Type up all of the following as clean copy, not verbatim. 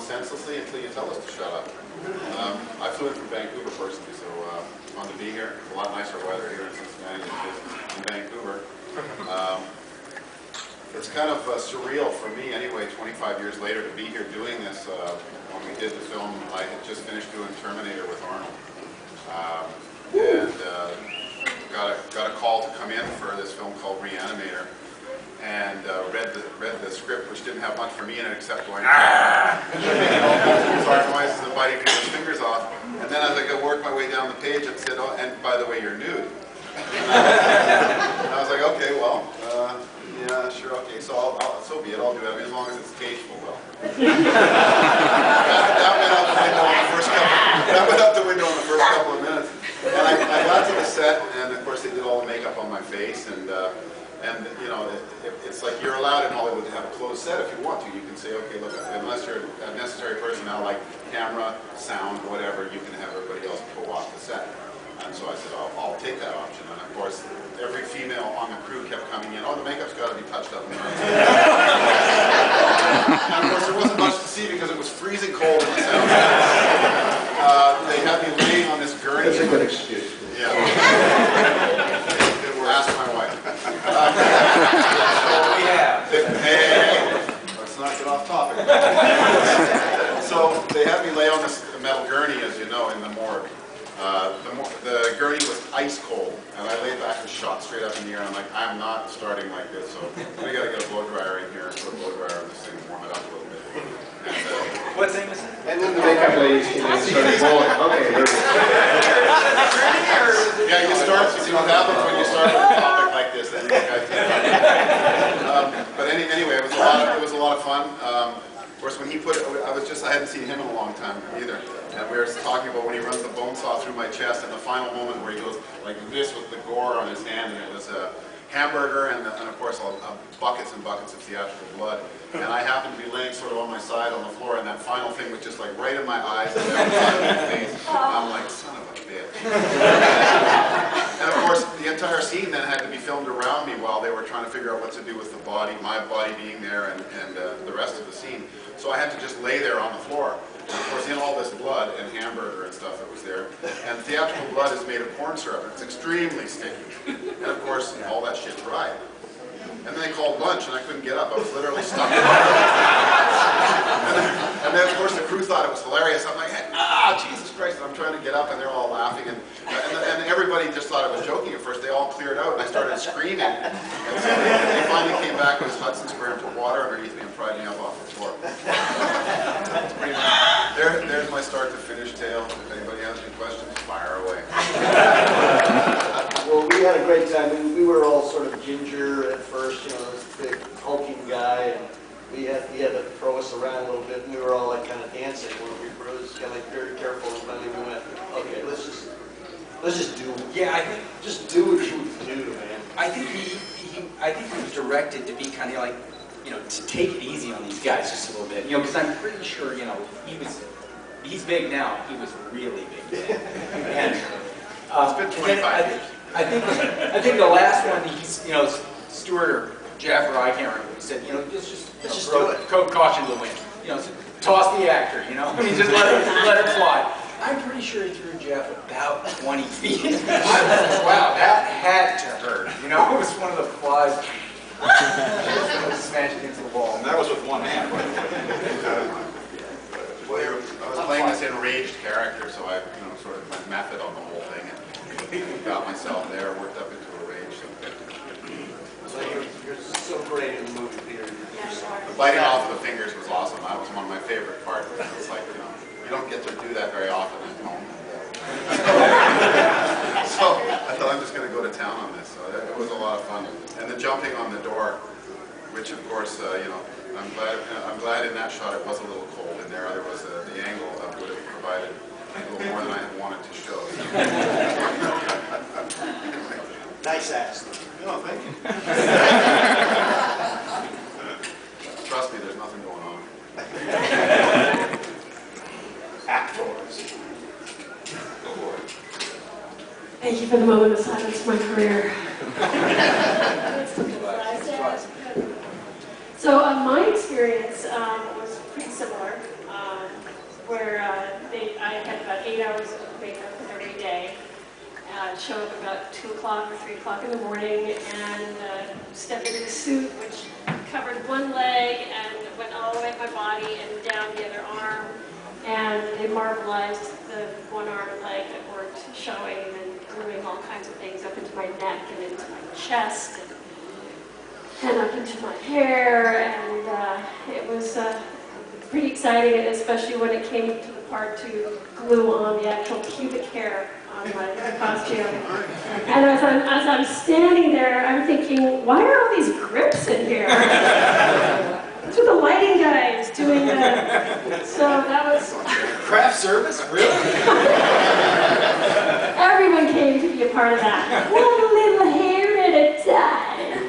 senselessly until you tell us to shut up. I flew in from Vancouver personally, so it's fun to be here. It's a lot nicer weather here in Cincinnati than it is in Vancouver. It's kind of surreal for me anyway, 25 years later, to be here doing this. When we did the film, I had just finished doing Terminator with Arnold. Got a call to come in for this film called Re-Animator, and read the script, which didn't have much for me in it except going fart noises and biting people's fingers off. And then as I could work my way down the page, it said, "Oh, and by the way, you're nude." And I was like, "Okay, well, yeah, sure, okay, so so be it. I'll do it. I mean, as long as it's tasteful, well." That went out the window in the first couple of minutes. And I got to the set, and of course they did all the makeup on my face, and you know, it's like you're allowed in Hollywood to have a closed set if you want to. You can say, okay, look, unless you're a necessary personnel like camera, sound, whatever, you can have everybody else go off the set. And so I said, I'll take that option. And of course, every female on the crew kept coming in. Oh, the makeup's got to be touched up. And of course, there wasn't much to see because it was freezing cold in the sound. They had me laying on this gurney. That's a good excuse. Yeah. Ask my wife. Hey, let's not get off topic. So they had me lay on this metal gurney, as you know, in the morgue. The gurney was ice cold, and I laid back and shot straight up in the air. And I'm like, I'm not starting like this, so we got to get a blow dryer in here, put a blow dryer on this thing, warm it up a little bit. And, what thing was it? And then the makeup ladies came in and started blowing. Okay, there we go. yeah, you start. See what happens when you start with a topic like this. Then you guys but anyway, it was a lot of fun. Of course, when he put it, I hadn't seen him in a long time either. And we were talking about when he runs the bone saw through my chest, and the final moment where he goes like this with the gore on his hand, and it was a hamburger and of course buckets and buckets of theatrical blood. And I happened to be laying sort of on my side on the floor, and that final thing was just like right in my eyes and right in my face. And I'm like, son of a bitch. And of course, the entire scene then had to be filmed around me while they were trying to figure out what to do with the body, my body being there, and the rest of the scene. So I had to just lay there on the floor. And of course, in all this blood and hamburger and stuff that was there, and theatrical blood is made of corn syrup, and it's extremely sticky. And of course, all that shit dried. And then they called lunch, and I couldn't get up. I was literally stuck in and then, of course, the crew thought it was hilarious. I'm like, Jesus Christ, and I'm trying to get up, and they're all laughing. And everybody just thought I was joking at first. They all cleared out, and I started screaming. And so they finally came back with Hudson Square and put water underneath me and pried me up off the floor. There's my start to finish tale. If anybody has any questions, fire away. Well, we had a great time. We were all sort of ginger at first, you know, this big hulking guy, and he had to throw us around a little bit, and we were all like kind of dancing when we were kind of like very careful, and finally we went, okay, let's just do it. Yeah, I think just do what you do, man. I think he was directed to be kind of like, you know, to take it easy on these guys just a little bit, you know, because I'm pretty sure, you know, he's big now. He was really big then. And it's been 25 years. I think the last one, he's, you know, Stuart or Jeff or I can't remember. He said, you know, let's just do it. Caution to the wind. You know, toss the actor. You know, I mean, just let it fly. I'm pretty sure he threw Jeff about 20 feet. Wow, that had to hurt. You know, it was one of the flies. Smashed against the wall. And that was with one hand, by the way. I was playing this enraged character, so I, you know, sort of went method on the whole thing and got myself there, worked up into a rage. So you're so great in the movie, Peter. The biting off of the fingers was awesome. That was one of my favorite parts. It's like, you know, you don't get to do that very often at home. So I thought I'm just going to go to town on this. So it was a lot of fun. And the jumping on the door, which of course, you know, I'm glad in that shot it was a little cold in there. Otherwise, the angle would have provided a little more than I had wanted to show. Nice ass. No, thank you. Trust me, there's nothing going on. Actors. Go for it. Thank you for the moment of silence for my career. So my experience was pretty similar. where I had about 8 hours of makeup every day. Show up about 2 o'clock or 3 o'clock in the morning and step into the suit, which covered one leg and went all the way up my body and down the other arm. And they marbleized the one arm and leg that weren't showing and gluing all kinds of things up into my neck and into my chest and up into my hair. And it was pretty exciting, especially when it came to the part to glue on the actual pubic hair on my costume. And as I'm standing there, I'm thinking, why are all these grips in here? Those are the lighting guys doing the... So that was... Craft service? Really? Everyone came to be a part of that. One little hair at a time.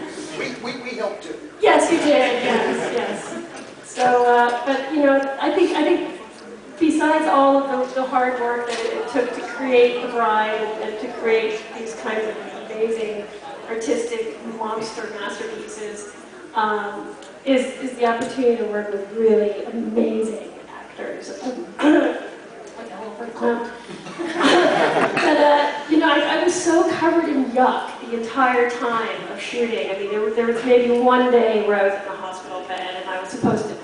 We helped too. Yes, you did. Yes. So, but you know, I think besides all of the hard work that it took to create the bride and to create these kinds of amazing artistic monster masterpieces, is the opportunity to work with really amazing actors. Like a little bit clumped. But you know, I was so covered in yuck the entire time of shooting. I mean, there was maybe one day where I was in the hospital bed and I was supposed to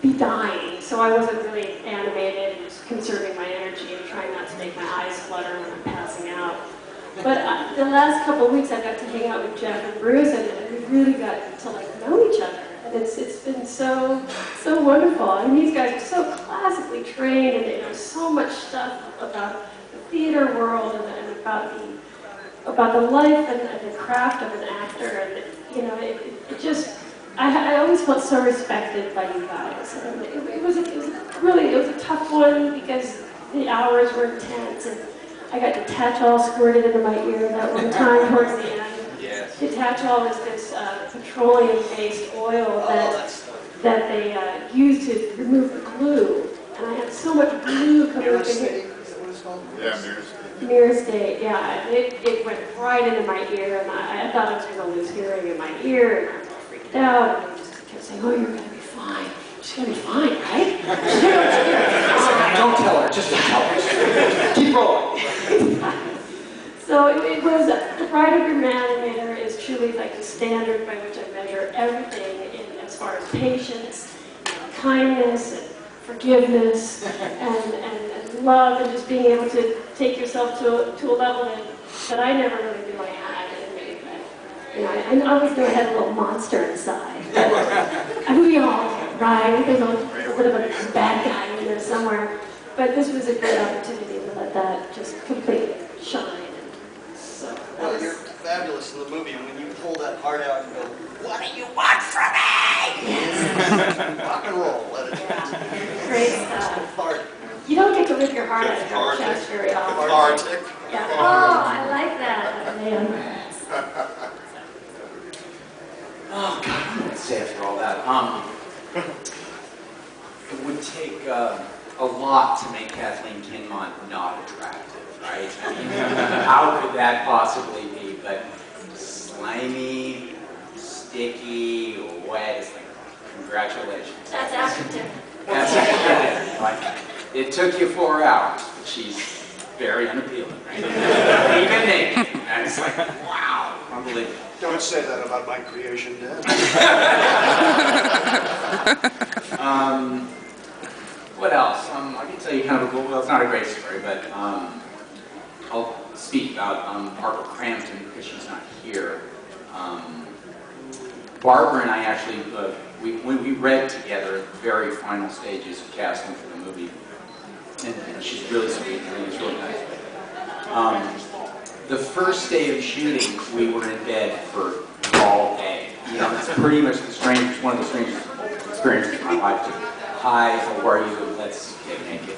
be dying, so I wasn't really animated and just conserving my energy and trying not to make my eyes flutter when I'm passing out. But the last couple of weeks I got to hang out with Jeff and Bruce, and we really got to know each other. And it's been so wonderful. And these guys are so classically trained, and they know so much stuff about the theater world and about the life and the craft of an actor. And you know, it just. I always felt so respected by you guys. And it was a tough one because the hours were intense, and I got Detachol squirted into my ear that one time towards the end. Yes. Detachol is this petroleum-based oil that they use to remove the glue, and I had so much glue coming up in here. Yeah, Mirror State. Mirror State, yeah. It went right into my ear, and I thought I was going to lose hearing in my ear, and I was freaked out, and I just kept saying, oh, you're going to be fine. She's going to be fine, right? Don't tell her, just don't tell her. Keep rolling. So it was, the Bride of Re-Animator is truly like the standard by which I measure everything as far as patience, and kindness, and forgiveness, and love, and just being able to take yourself to a level that I never really knew I had. You know, I always knew I had a little monster inside. And we all, right? There's a bit of a bad guy in there somewhere. But this was a good opportunity to let that just completely shine. So Well, you're fabulous in the movie, and when you pull that heart out and go, what do you want from me? Rock and roll, let it great stuff. fart. You don't get to rip your heart out of your chest very often. Cathartic. Yeah. Oh, I like that. Man. Oh, God, what do I say after all that? It would take a lot to make Kathleen Kinmont not attractive, right? I mean, how could that possibly be? But slimy, sticky, wet, it's like, congratulations. That's after That's like, it took you 4 hours, but she's very unappealing, right? Even naked. And it's like, wow, unbelievable. Don't say that about my creation, Dad. What else? I can tell you kind of well, it's not a great story, but I'll speak about Barbara Crampton because she's not here. Barbara and I actually, we read together at the very final stages of casting for the movie, and she's really sweet, and it's really nice. The first day of shooting, we were in bed for all day. You know, it's pretty much one of the strangest experiences of my life. Hi, how are you? Let's get naked.